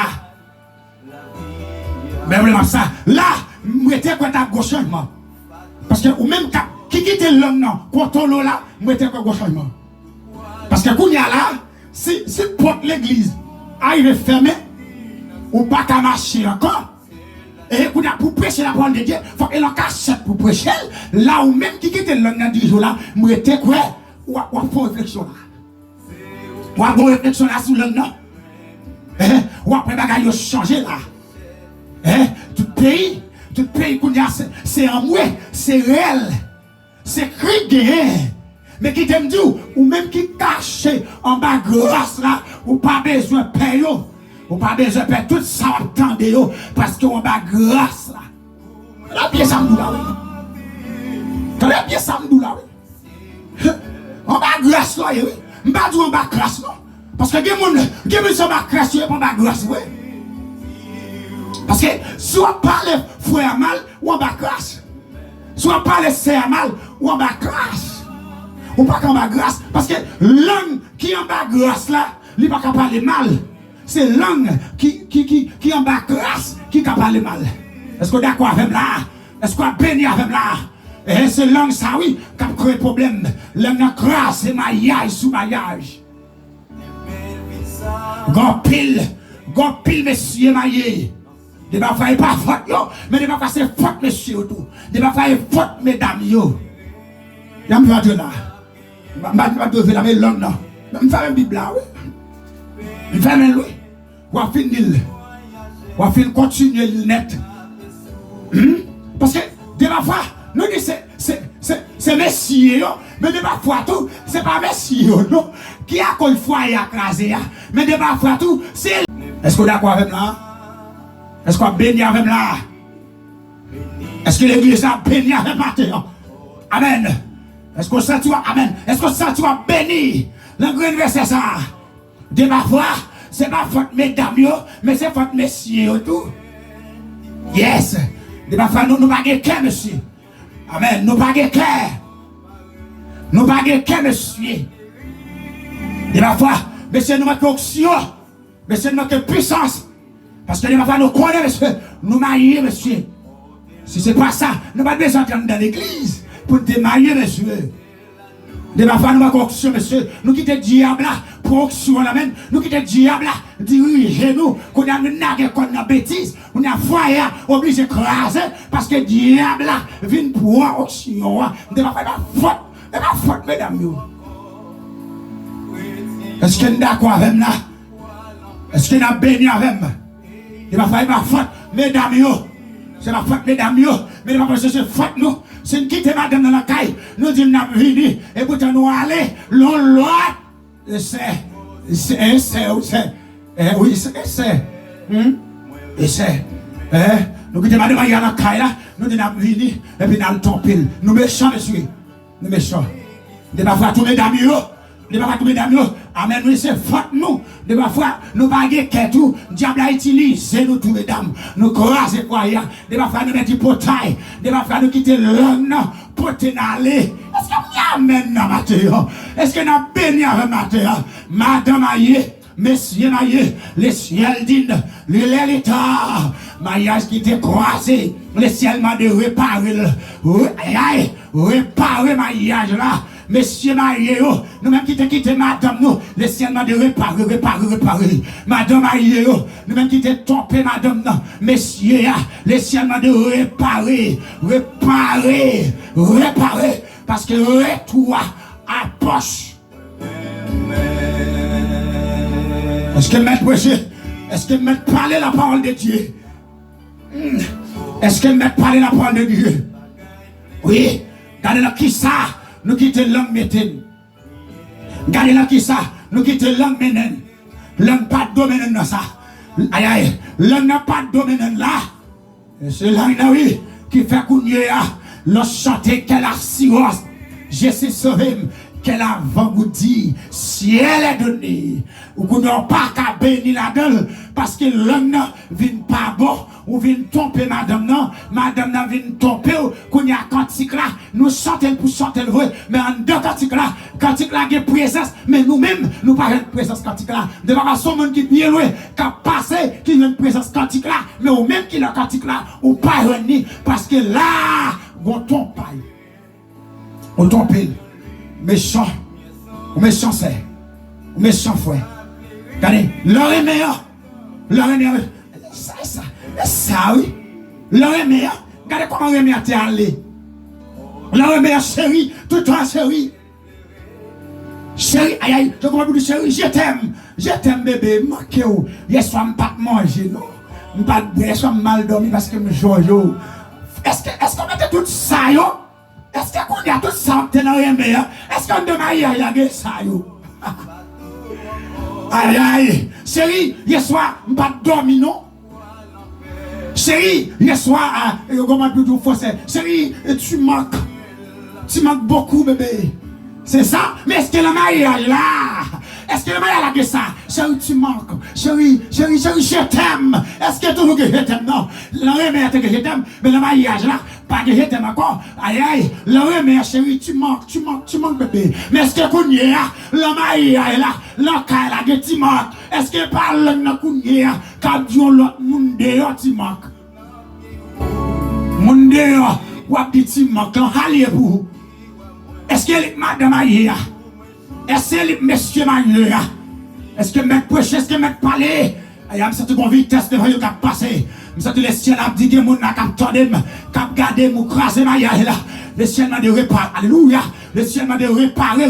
Mais problème avec ça. Là, je suis à gauche changement. Parce que ou même qui quitte l'homme, non, quand on est là, je suis à gauche changement. Parce que quand il y a là, si porte l'église arrive fermée, ou pas qu'à marcher encore. Et pour prêcher la parole de Dieu, il faut qu'il en cache pour prêcher. Là où même qui quitte le long dans 10 jours là, je suis quoi? Ou à faire réflexion là. Ou à faire réflexion là sur le nom. Ou après bagaille changer là. Tout pays c'est en moi, c'est réel. C'est crié. Mais qui t'aime dire, ou même qui cache en bas grâce là, ou pas besoin de payer. Ou pas besoin de faire tout ça attendez parce qu'on va grâce là. La pièce ça me là. La pièce ça me là. On va grâce là oui. On va dire on va grâce non. Parce que des gens sont va grâce on va grâce oui. Parce que soit parler frère mal ou on va grâce. Soit parler sœur mal ou on va grâce. Ou pas qu'on va grâce parce que l'homme qui en bas grâce là, il va pas parler mal. C'est l'angle qui en bas grâce qui a parlé mal. Est-ce que d'accord avec là? Est-ce qu'on a béni avec là? Et c'est l'angle ça oui qui a créé problème. L'angle grâce c'est maillage sous maillage. Gon pile monsieur maillé. De pas faire pas faute yo, mais de pas faire c'est faute monsieur tout. De pas faire faute mesdames yo. Y'a me dire là. Ma devait la langue là. Me faire une bible là oui. Il fait un loup. On va finir. On va finir continuer le net. Parce que de la fois, nous disons c'est messieurs, mais de la fois tout, c'est pas messieurs, non. Qui a qu'on foyer à craser, mais de la fois tout, c'est. Est-ce qu'on est d'accord avec là? Est-ce qu'on a béni avec là? Est-ce que l'église a béni avec Matthieu? Amen. Est-ce qu'on sent toi? Amen. Est-ce qu'on sent toi béni? Le grand verset ça. De ma foi, c'est pas faute mesdames, mais c'est faute messieurs tout. Yes. De ma foi, nous pas de cœur, monsieur. Amen. Nous pas de cœur. Nous pas de cœur, monsieur. De ma foi, monsieur, nous manquons option. Monsieur, nous manquons puissance. Parce que de ma foi, nous connaissons, monsieur. Nous marions, monsieur. Si c'est pas ça, nous pas besoin d'entrer dans l'église pour te marier, monsieur. De ma foi, nous manquons option, monsieur. Nous quittons le diable là. Pour option, amen. Nous quittons le diable là. Dirigez-nous. Qu'on a une nague, qu'on a bêtise. On a foyer obligé de craser. Parce que le diable là vient pour option. De ma foi, faute. De ma faute, mesdames. Est-ce que nous d'accord avec là? Est-ce que nous béni avec moi? Il va faire ma faute, mesdames yo. C'est ma faute, mesdames yo. Mais il va pas c'est faute nous. C'est une quitte madame dans la caille. Nous disons nous venir et pourtant nous aller l'autre. C'est oui, c'est. Et c'est. Nous quittons madame dans la caille là. Nous disons nous venir et puis nous tombons. Nous méchants, monsieur. Nous méchants. De ma foi, tous mesdames yo. De ma foi, tous mesdames yo. Amen, oui, c'est faute nous. De ma foi, nous baguer tout. Diable a utilisé nous tous mesdames. Nous croiser quoi ya. De ma foi, nous mettons portail. De ma foi, nous quitter l'homme pour t'aller. Est-ce que nous amène dans matin? Est-ce que nous béni avec matin? Madame aïe, messieurs aïe, les ciels d'île, l'état, maillage qui t'est croisé, le ciel m'a de réparer. Réparer maillage là. Messieurs mariés, nous-mêmes qui quitté madame, nous, le ciel m'a de réparer. Madame mariée, nous-mêmes qui tombé madame, messieurs, le ciel m'a de réparer. Parce que retour à poche. Est-ce que maître prêcher? Est-ce que maître parler la parole de Dieu? Est-ce que maître parler la parole de Dieu? Oui, regardez là qui ça? Nous quittons l'homme méthane. Regardez là qui ça? Nous quittons l'homme méthane. L'homme pas de domaine dans ça. Aïe aïe. L'homme n'a pas de domaine là. Et c'est là, oui, qui fait qu'on y a. Le chanter qu'elle a assurance. Je sais sauver. Qu'elle a vendu. Si elle est donnée. Ou qu'on n'a pas qu'à bénir la gueule. Parce que l'homme vient pas bon. Ou vient tomber madame non, madame nan vient tomber qu'on y a cantique là, nous chantons pour chanter le vrai, mais en deux cantique là a présence, mais nous-mêmes nous pas une présence cantique là. De la façon monde qui bien loin, qui a passé, qui a une présence cantique là, mais ou même qui la cantique là, ou pas ni parce que là, on tombe pas. On tombe méchant, ou méchant c'est, ou méchant frère. Regardez, l'heure est meilleure. Ça oui, l'heure meilleure. Regardez comment l'heure meilleure t'es allé. L'heure meilleure chérie, tout le temps chérie. Chérie, aïe aïe, je comprends plus chérie, je t'aime bébé, manqué ou. Hier soir, je pas manger, non. Je pas hier soir, mal dormi parce que je joue. Est-ce qu'on mette tout ça, yo? Est-ce qu'on y a tout ça, t'es l'heure meilleure? Est-ce qu'on demande hier, il y a ça, yo? Aïe aïe, chérie, hier soir, je pas dormi, non? Chérie, hier soir, comment tu dis forcer? Chérie, tu manques beaucoup, bébé. C'est ça? Mais est-ce que le mariage là? Est-ce que le mariage là que ça? Chérie, tu manques. Chérie, je t'aime. Est-ce que toujours que je t'aime? Non. Le remède que je t'aime, mais le mariage là, pas que je t'aime encore. Aïe aïe, le remède, chérie, tu manques, bébé. Mais est-ce que qu'on y est là? Le mariage là, le cas là que tu manques. Est-ce que par le qu'on y est là, quand Dieu l'autre monde dehors, tu manques? Monde dehors, ou a dit tu manques, en hallier pour. Est-ce que madame aïe? Est-ce que monsieur aïe? Est-ce que maître prêcher? Est-ce que maître parler? Il y a une vitesse devant vous qui a passé. Je sens que le ciel a dit que mon n'a qu'à tordre, qu'à garder, m'ou craser ma yaï là. Le ciel m'a de réparer. Alléluia. Le ciel m'a de réparer.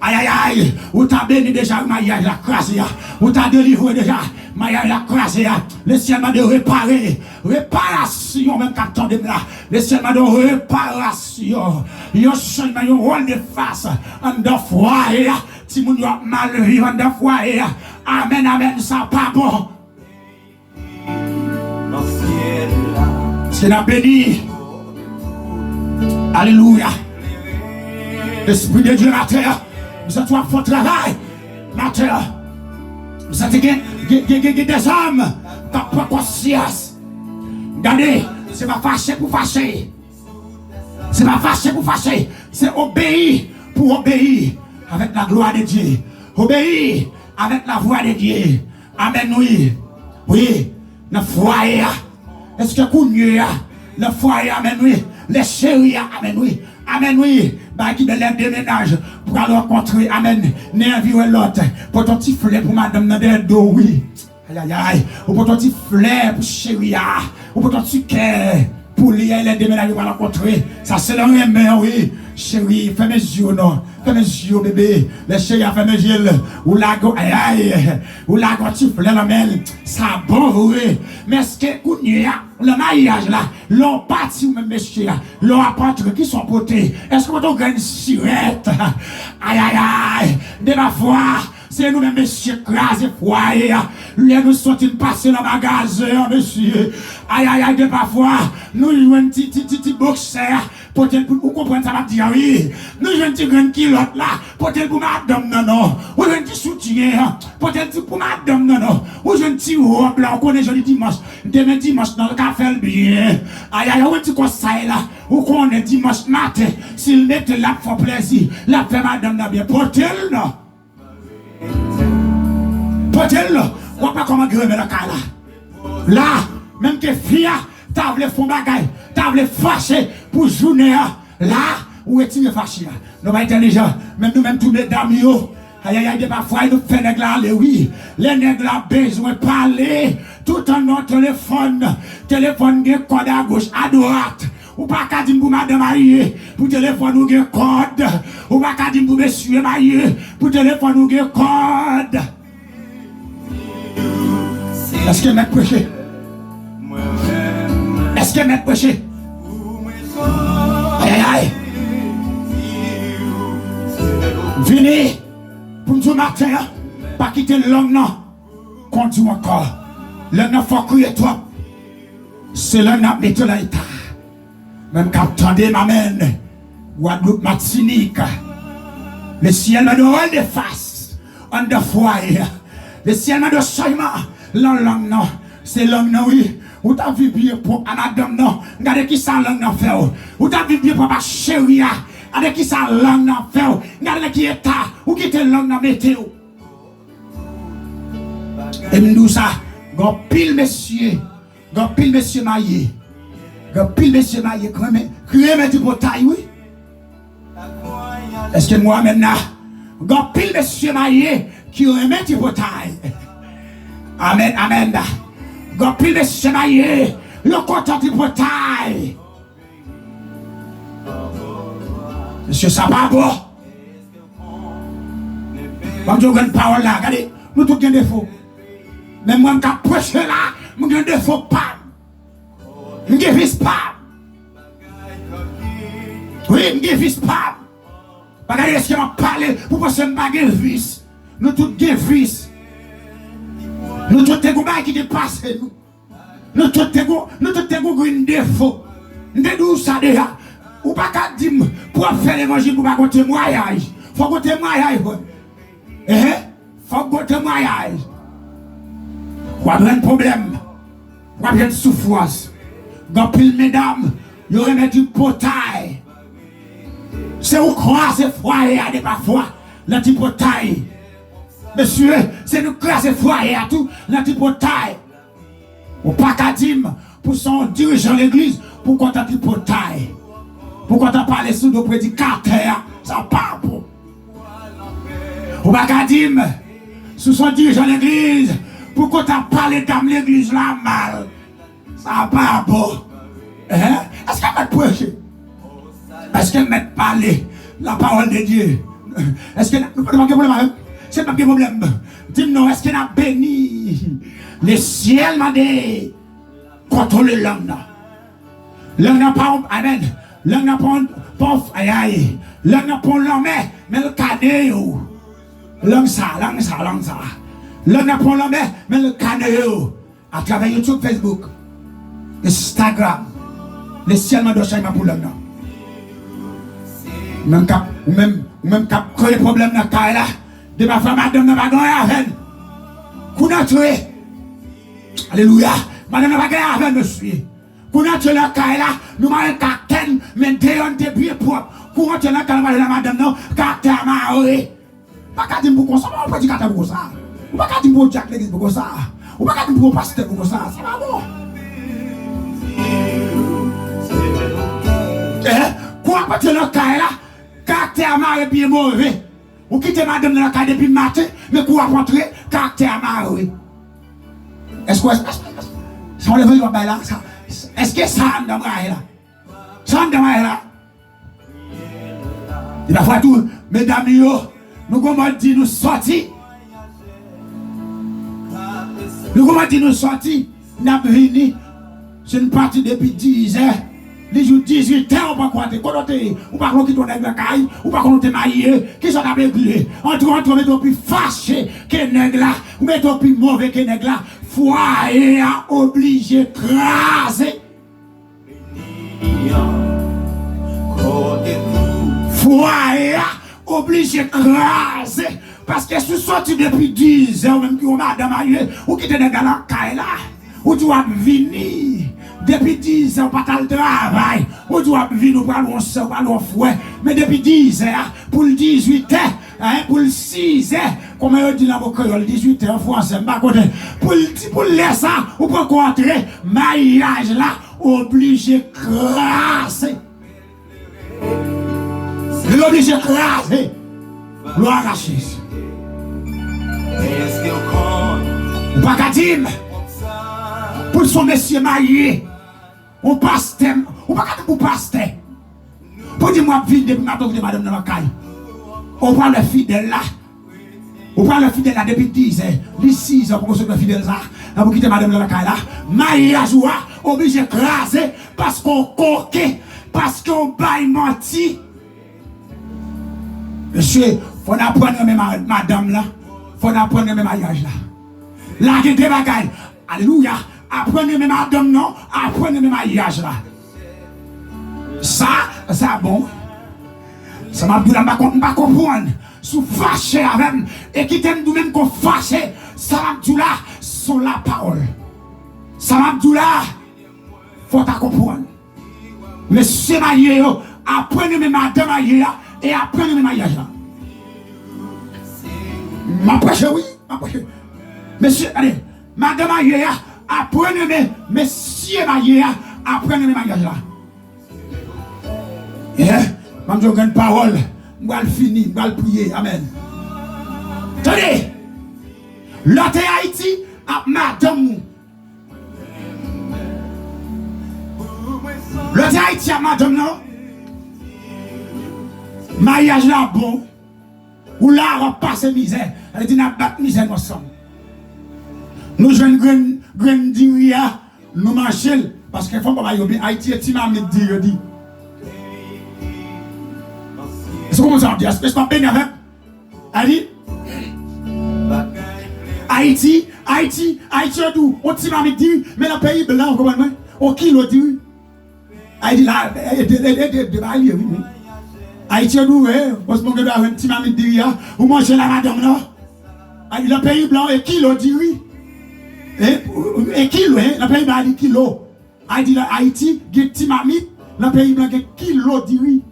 Aïe aïe aïe. Ou t'as béni déjà ma yaï la crasé. Ou t'as délivré déjà ma yaï la crasé. Le ciel m'a de réparer. Réparation même qu'à tordre là. Le ciel m'a de réparation. Yon changement, yon rôle de face. En de foyer. Si moun yon mal vivre en de foyer. Amen, amen, ça pas bon. C'est la béni. Alléluia. L'Esprit de Dieu, ma terre. Vous êtes un fort travail. Ma terre. Vous êtes des hommes qui n'ont pas conscience. Regardez, c'est pas fâché pour fâcher. C'est pas fâché pour fâcher. C'est obéir pour obéir avec la gloire de Dieu. Obéir avec la voix de Dieu. Amen, oui. Oui, le foyer. Est-ce que vous avez le foyer, amen, oui. Les chéris, amen, oui. Amen, oui. Bah, qui de l'aide de ménage pour aller rencontrer, amen. N'envie l'autre. Pour ton petit fleur pour madame Nadedo, oui. Aïe, aïe, aïe. Ou pour ton petit fleur pour chéri, ou pour ton petit cœur pour les aider de ménage pour rencontrer. Ça, c'est le remède, oui. Chérie, fais mes yeux, non. Fais mes yeux, bébé. Le chéri a fait mes yeux. Ou la go, aïe, aïe. Ou la go, tu fais la mêle. Ça bon, oui. Mais est-ce que, le mariage là, l'on parti ou même monsieur là, l'on apporte qui sont potés. Est-ce que vous avez une sirette? Aïe, aïe, aïe. De ma foi. C'est nous-mêmes, monsieur, crasé foyer. Lui, nous sommes passés dans le magasin, monsieur. Aïe, aïe, aïe, de parfois. Nous jouons un petit boxeur. Peut-être pour vous comprendre ça, va dire oui. Nous jouons un petit grand kilote là. Peut-être pour madame, non, non. Ou jouons un petit soutien. Peut-être pour madame, non, non. Ou jouons un petit robe là. On connaît jeudi dimanche. Demain dimanche, dans le café, bien. Aïe, aïe, ou un petit conseil là. Ou connaît dimanche matin. S'il n'était là pour plaisir. La fait madame, là, bien. Peut-être, non. Peut-être là, on va pas comment grimper la cas là. Là, même que fille, t'as voulu faire bagaille, t'as voulu fâcher pour journée là, où est-il fâché là? Nous pas intelligents, même nous même tous les dames yo. Aïe aïe aïe, parfois nous fait nègres là, oui. Les nègres là besoin de parler tout en notre téléphone. Téléphone qui code à gauche, à droite. Ou pas qu'à dire pour madame mariée, pour téléphone ou un code. Ou pas qu'à dire pour monsieur marié, pour téléphone ou un code. Est-ce que maître prêché? Est-ce que maître prêché? Aïe aïe. Venez pour nous matin, pas quitter le langue non. Conduis encore. Le nom faut crier toi. C'est le nom de l'état. Même quand attendez ma main, Guadeloupe Martinique, le ciel m'a donné de face, en de foyer, le ciel m'a donné seulement, langue non, c'est langue non, oui, ou t'as vu bien pour madame non, regardez qui ça langue non fait, ou t'as vu bien pour ma chérie, regardez qui ça langue non fait, regardez qui est ta, ou qui te langue non météo. Et nous ça, gon pile monsieur maillé. Pile monsieur maillé, crème du portail, oui. Est-ce que moi maintenant, pile monsieur maillé qui remet du portail. Amen, amen. Pile monsieur maillé, le content du portail. Monsieur, ça va bon. Quand je une parole là, regardez, nous tous avons des défauts. Mais moi, je suis prêché là, je suis des défauts pas. Je ne vis pas. Oui, je ne vis pas. Regardez ce que m'a parlé pour que je ne pas vis. Nous tous vis. Nous tous avons qui dépasse nous. Nous tous avons un défaut. Nous avons ça déjà. Ou pas qu'à dire pour faire l'évangile pour pas qu'on témoignage. Il faut qu'on témoignage. Il faut qu'on témoignage. Ou avoir un problème. Ou avoir une souffrance. Gopil mesdames, il y aurait du portail. C'est où croiser foyer à des parfois, l'antiportail. Monsieur, c'est nous croiser foyer à tout, l'antiportail. Ou pas qu'à dire pour son dirigeant de l'église, pour qu'on t'a dit portail. Pour qu'on t'a parlé sous le prédicateur, ça part pour. Ou pas qu'à dire sous son dirigeant de l'église, pour qu'on t'a parlé dans l'église là mal. Ça va bon. Est-ce qu'elle m'a prêché? Est-ce qu'elle m'a parlé la parole de Dieu? Est-ce qu'elle n'a pas de problème? C'est pas de problème. Dis-nous, est-ce qu'elle a béni? Le ciel m'a dit contrôler l'homme. L'homme n'a pas. Amen. L'homme n'a pas. Aïe aïe. L'homme n'a pas l'homme, mais le cadet. L'homme ça. L'homme n'a pas l'homme, mais le cadet. À travers YouTube, Facebook. Instagram, le ciel m'a donné pour l'homme. Même quand les problèmes dans le cas là, de ma femme, madame n'a pas gagné avec. Qu'on a tué. Alléluia. Madame n'a pas gagné avec, monsieur. Qu'on a tué le cas là, nous m'avons caractère, mais déon de bien propre. Qu'on a tué le cas là, madame, non, caractère marré. Pas qu'à dire pour ça, on peut dire caractère pour ça. Ou pas qu'à dire pour Jack l'église pour ça. Ou pas qu'à dire pour pasteur pour ça. Ça va bon. Quoi pas le cas là, caractère marré bien mauvais. Ou quitter madame dans le cas depuis matin, mais quoi rentrer caractère marré. Est-ce que ça on le veut là? Est-ce que ça en là? Ça en là? Et parfois tout, mesdames, nous comment dire nous sortir. Nous comment dire nous sortir. Nous avons venu. C'est une partie depuis 10 heures. Les jours 18 heures, on va croire. On va croire qu'il tourne avec la caille. On va croire qu'il maillé. Qui sont réglés. Entre, mettons plus fâché que nègre là. Mettons plus mauvais que nègre là. Foyer a obligé de craser. Foyer a obligé de craser. Parce que si vous sortez depuis 10 heures, même que vous madame aïe, ou qui te nègre la caille là, ou tu vas venir. Depuis 10 ans, pas le travail. On doit venir pour aller au fouet. Mais depuis 10 heures, pour le 18 heures, pour le 6 heures, comment on dit dans vos créoles, 18 heures en français, pour laisser ça, ou pour contrer, maillage là, obligé de crasser. Obligé de crasser. Gloire à Jésus. Ou pas qu'à dire, pour son monsieur marié, on passe thème, ou pas qu'à pour passe thème. Pour dire moi, vite depuis maintenant que madame dans la caille. On prend le fidèle là. On prend le fidèle là depuis 10 ans, 6 ans pour qu'on se le fidèle là. Pour quitter madame dans la caille là. Mariage ou obligé de craser parce qu'on coquait, parce qu'on baille menti. Monsieur, faut apprendre même madame là. Faut apprendre même mariage là. Là, il y a des bagailles. Alléluia. Apprenez même madame non. Apprenez même mariage là. Ça bon. Ça m'a dit là, je ne comprendre. Sous fâché avec et qui t'aime nous même qu'on fâché. Ça m'a dit là, sur la parole. Ça m'a dit là, faut ta comprendre. Monsieur marié, apprenez même madame marié et apprenez même mariage là. M'approche, oui, m'approche. Monsieur, allez, madame marié, apprenez même, monsieur marié, apprenez même mariage là. Je vais une parole, je vais finir, je vais prier. Amen. Tenez, l'autre Haïti a madame. L'autre Haïti a madame, non? Mariage là bon. Ou là, on passe misère. Elle dit, n'a pas de misère ensemble. Nous jouons une grande diria, nous marchons. Parce qu'il faut pas que Haïti est timide, dit. C'est comment ça on dit? Est-ce que je peux avec? Ali? Haïti, on timide dit, mais le pays blanc, comment on kilo dit. Haïti là, oui. Haïti est d'où, parce qu'on doit avoir un petit mamie de dire, vous mangez la madame là. Le pays blanc est kilo dit oui. Et kilo, le pays blanc dit kilo. Haïti, il y a un petit mamie, le pays blanc est kilo dit oui.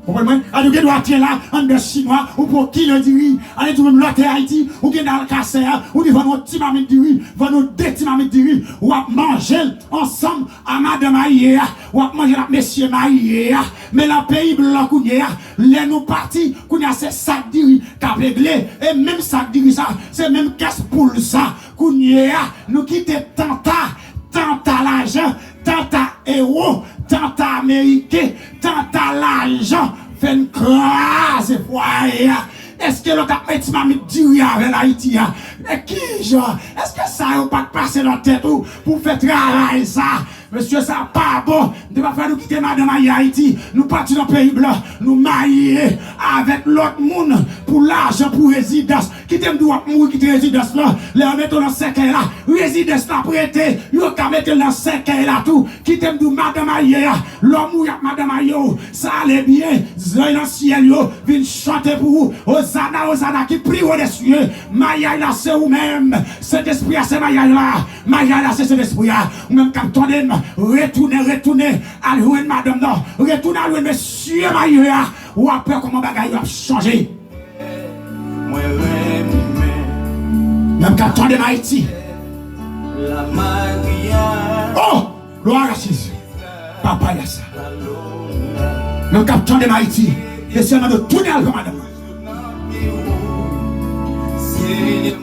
Vous comprenez? Alors, vous doit là, en de chinois, ou pour kilo dit oui. Allez, tout le monde, l'autre Haïti, ou qui est dans le casser, ou qui va nous petit mamie de oui, va nous deux petits mamies de oui, ou à manger ensemble à madame Aïe, ou à manger à monsieur Aïe, mais le pays blanc, les nous partis, qu'on a ces sacs de riz, qu'a réglé, et même sac de riz, ça, c'est même caisse pour ça, qu'on y a, nous quitter tanta l'argent, tanta héros, tanta américain, tanta l'argent, fait une crasse foyer. Est-ce que l'autre a mis ma dit avec l'Haïti? Et qui, genre, est-ce que ça n'a pas passé dans la tête pour faire travailler ça? Monsieur, ça pas bon. Ne pas faire nous quitter madame Haïti. Nous partons dans le pays blanc. Nous marier avec l'autre monde pour l'argent, pour résidence. Qui t'aime doit mourir, quitter résidence là. Les mettons dans 5 ans là. Résidence là prêté. Yo ka mettre dans 5 ans là tout. Qui t'aime doit madame Haïti. L'homme mourir madame Haïti. Ça allait bien. Zay dans ciel yo. Vin chanter pour vous. Hosanna qui prie au dessus. Maïa là c'est ou même. Cet esprit c'est Maïa là. Maïa là c'est cet esprit là. Ou même capitaine. Retournez à louer madame non. Retournez à louer monsieur Maïa. Ou après comment bagaille a changé. Même capitaine de Haïti. Oh, gloire à Jésus. Papa y'a ça. Même capitaine de Haïti. Laissez-moi de tourner à madame.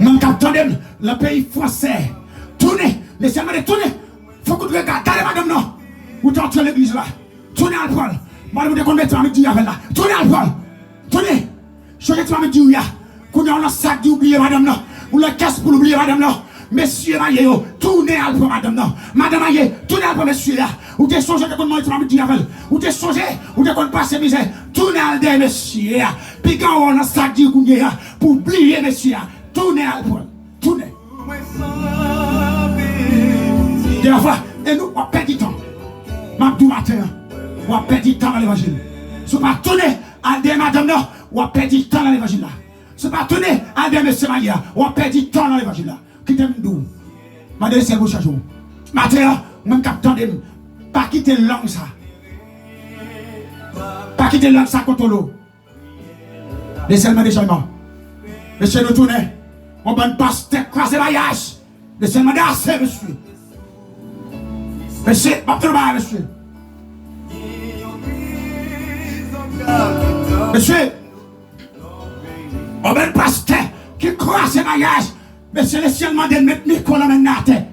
Même capitaine le pays français. Tournez. Laissez-moi de tourner. Faut que tu regardes, madame non. Vous t'entrez l'église là. Tournez à le prendre. Madame, vous devez mettre un midi avec là. Tournez à le prendre. Je vais te dire, qu'on a un sac d'oublier madame là, ou la caisse pour oublier madame là. Messieurs, maillé, tournez à pour madame là. Madame maillé, tournez à pour monsieur là. Ou t'es changé de comment tu m'as dit avec. Ou t'es changé, ou t'es qu'on passe misère. Tournez à des messieurs. Puis quand on a un sac d'oublier pour oublier messieurs. Tournez à pour. Tournez. De la fois, et nous, on perd du temps. Mabdou matin, on perd du temps dans l'évangile. Si on pas tourner à des madame là, on perd du temps dans l'évangile là. Si on pas tourner à des messieurs maillés, on perd du temps dans l'évangile là. Qui t'aime d'où? Madame, c'est vous chaque jour. Matin, même capitaine de pas quitter langue ça. Pas quitter langue ça contre l'eau. Laissez-moi des changements. Laissez-nous tourner. On va passer croiser maillage. Laissez-moi assez, monsieur. Monsieur, monsieur. Monsieur, on va passer qui croise ces maillages. Mais c'est le ciel m'a dit mettre micro dans la tête.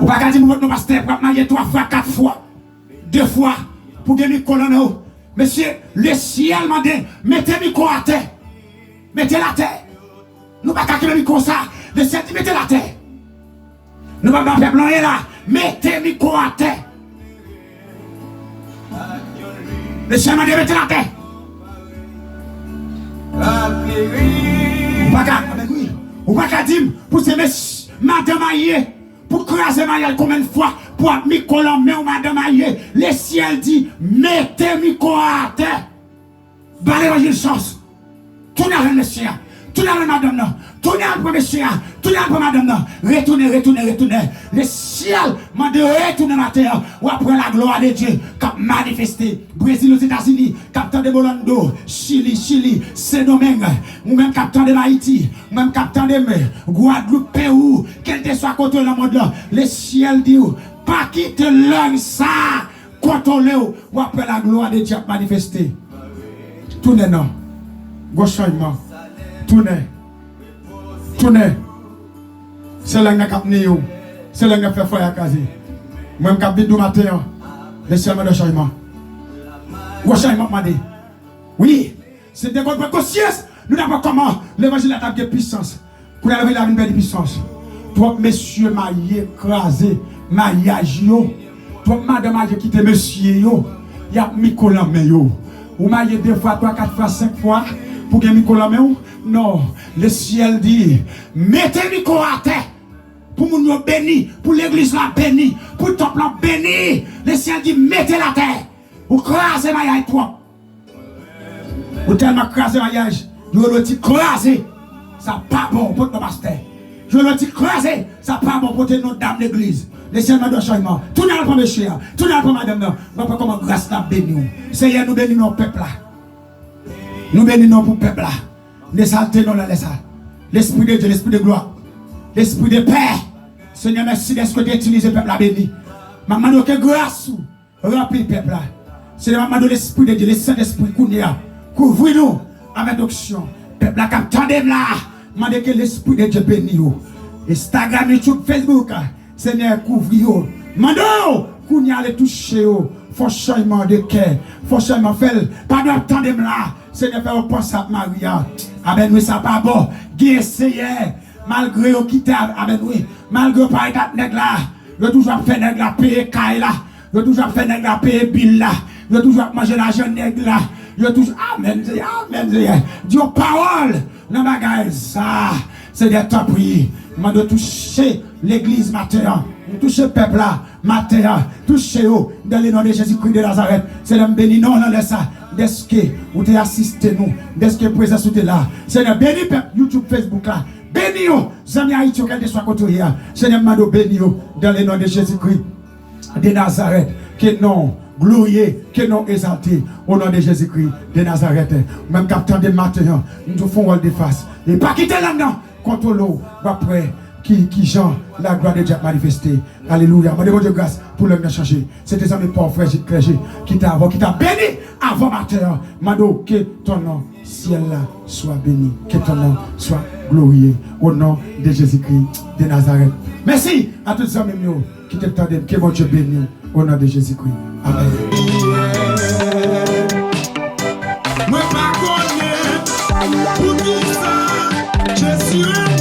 Ou pas dire nous pasteur pour mailler 3 fois, 4 fois, 2 fois pour gagner micro dans nous. Monsieur, le ciel m'a dit mettez micro à terre. Mettez la terre. Nous pas qu'à le micro ça. Le ciel dit mettez la terre. Nous pas faire blanc là. Mettez micro à terre. Le ciel m'a dit mettez la terre. Ou pas qu'à dire pour ces madame aïe, pour craser maïe combien de fois, pour micro l'homme ou madame aïe, le ciel dit mettez micro à terre. Balez une chance. Tournez à le ciel. Tournez à madame là. Tournez à le monsieur. Tournez à madame là. Retournez. Le ciel m'a dit retourner la terre. Ou après la gloire de Dieu qui a manifesté. Brésil aux États-Unis, capitaine de Bolando, Chili, Saint-Domingue, ou même capitaine de Haïti, ou même capitaine de Guadeloupe, Pérou, quel que soit côté dans le monde là. Le ciel dit pas quitter l'homme ça. Contrôlez ou après la gloire de Dieu manifesté. Tournez non. Gauchement. Tournez. C'est là que nous avons c'est là que nous avons fait foyer à Kazi. Moi, je suis du matin. Laissez moi de changement. Gauchement m'a dit. Oui, c'est des bonnes conscience. Nous n'avons pas comment l'évangile a de puissance. Pour la vie, de puissance. Toi, monsieur, m'a écrasé, m'a yagio. Toi, madame, m'a quitté monsieur, yo. Il y a Nicolas Meyo. Ou m'a 2 fois, 3, 4 fois, 5 fois. Pour que Nicolas Meyo. Non, le ciel dit, mettez Nicolas à terre. Pour nous bénir, pour l'église la bénir, pour le temple la bénir. Le ciel dit, mettez la terre. Ou crasez ma yaï toi. Ou tellement crasez ma yaï. Je veux le dire crasez. Ça pas bon pour notre pasteur. Je veux le dire crasez. Ça pas bon pour notre dame d'église. Le ciel m'a donné changement. Tout le monde pour monsieur. Tout le monde pour madame. On va comment grâce la bénir. Seigneur, nous bénissons notre peuple là. Nous bénissons pour le peuple là. Les saletés non la laisse. L'esprit de Dieu, l'esprit de gloire. L'esprit de paix. Seigneur, merci d'être que tu utilises le peuple à béni. Maman, que grâce remplit le peuple là. Seigneur, maman, l'esprit de Dieu, le Saint-Esprit, couvre-nous avec l'onction. Peuple là, comme tandem là, maman, que l'esprit de Dieu bénit. Instagram, YouTube, Facebook, Seigneur, couvre-nous. Maman, qu'on y a les toucher, faut changement de cœur, faut changement de faire. Pas de tandem là, Seigneur, faire penser à Maria. Amen, oui, ça pas bon. Guy Seigneur. Malgré au quitter, amen oui, malgré pas être nègre là, je toujours fait nègre là, payer caille là, je toujours fait nègre là, payer bill là, je toujours manger l'argent nègre là, je toujours, amen, Dieu parole, dans ma bagaille, ça, c'est des temps prier, je dois toucher l'église matin, toucher le peuple là, matin, toucher eux, dans le nom de Jésus-Christ de Nazareth, c'est le béni, non, laisse ça. Est-ce que vous avez assisté nous, est-ce que vous présence là, c'est le béni YouTube, Facebook là. Bénis-nous, Zami Haïti, quel que soit côté hier. Seigneur, m'a bénis-nous dans le nom de Jésus-Christ de Nazareth. Que non glorieux, que non exalté au nom de Jésus-Christ de Nazareth. Même capitaine de matin, nous faisons rôle de face. Et pas quitter là-dedans, contre l'eau, après. Qui Jean, la gloire de Dieu manifestée. Alléluia. Je demande de grâce pour l'homme de changer. C'est des amis pauvres, frères, clergés, qui t'a béni avant matin. Mado, que ton nom, ciel là, soit béni. Que ton nom soit glorieux. Au nom de Jésus-Christ de Nazareth. Merci à tous les amis qui t'attendent. Que mon Dieu bénisse. Au nom de Jésus-Christ. Amen. Pour tout ça, je suis